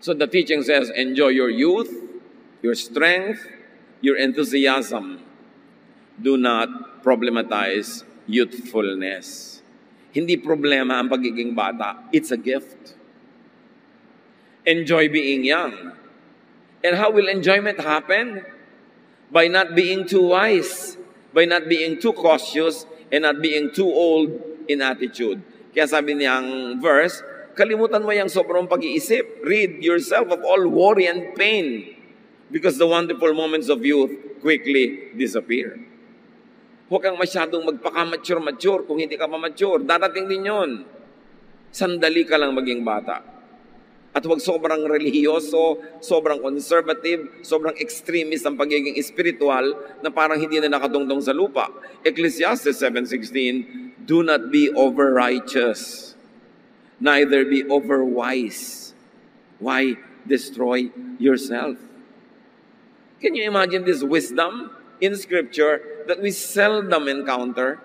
So the teaching says, enjoy your youth, your strength, your enthusiasm. Do not problematize youthfulness. Hindi problema ang pagiging bata. It's a gift. Enjoy being young. And how will enjoyment happen? By not being too wise, by not being too cautious, and not being too old in attitude. Kaya sabi niyang verse, kalimutan mo yung sobrang pag-iisip. Rid yourself of all worry and pain because the wonderful moments of youth quickly disappear. Huwag kang masyadong magpaka-mature kung hindi ka pa mature. Darating din yun. Sandali ka lang maging bata. At huwag sobrang relihiyoso, sobrang conservative, sobrang extremist ang pagiging spiritual na parang hindi na nakatungtong sa lupa. Ecclesiastes 7:16, do not be over-righteous, neither be over-wise. Why destroy yourself? Can you imagine this wisdom in Scripture that we seldom encounter?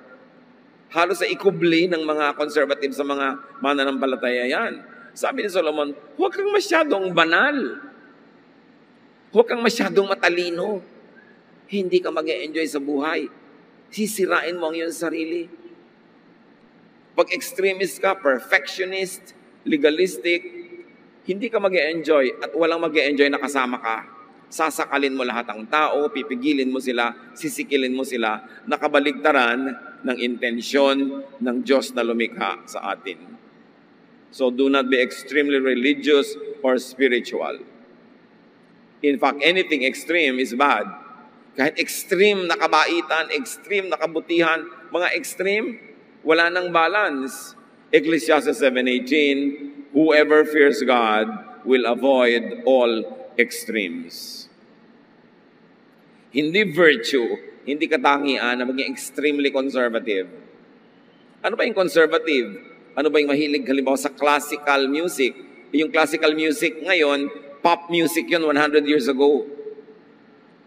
Halos sa ikubli ng mga conservative sa mga mananampalataya yan. Sabi ni Solomon, huwag kang masyadong banal. Huwag kang masyadong matalino. Hindi ka mag-e-enjoy sa buhay. Sisirain mo ang iyong sarili. Pag extremist ka, perfectionist, legalistic, hindi ka mag-e-enjoy at walang mag-e-enjoy na kasama ka. Sasakalin mo lahat ng tao, pipigilin mo sila, sisikilin mo sila, nakabaligtaran ng intensyon ng Diyos na lumikha sa atin. So do not be extremely religious or spiritual. In fact, anything extreme is bad. Kahit extreme na kabaitan, extreme na kabutihan, mga extreme, wala nang balance. Ecclesiastes 7:18, whoever fears God will avoid all extremes. Hindi virtue, hindi katangian na maging extremely conservative. Ano ba yung conservative? Ano ba yung mahilig halimbawa sa classical music? Yung classical music ngayon, pop music yun 100 years ago.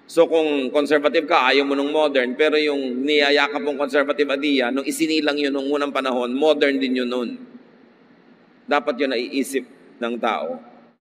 So kung conservative ka, ayaw mo nung modern, pero yung niyayakap mong conservative idea, nung isinilang yun nung unang panahon, modern din yun nun. Dapat yun naiisip ng tao.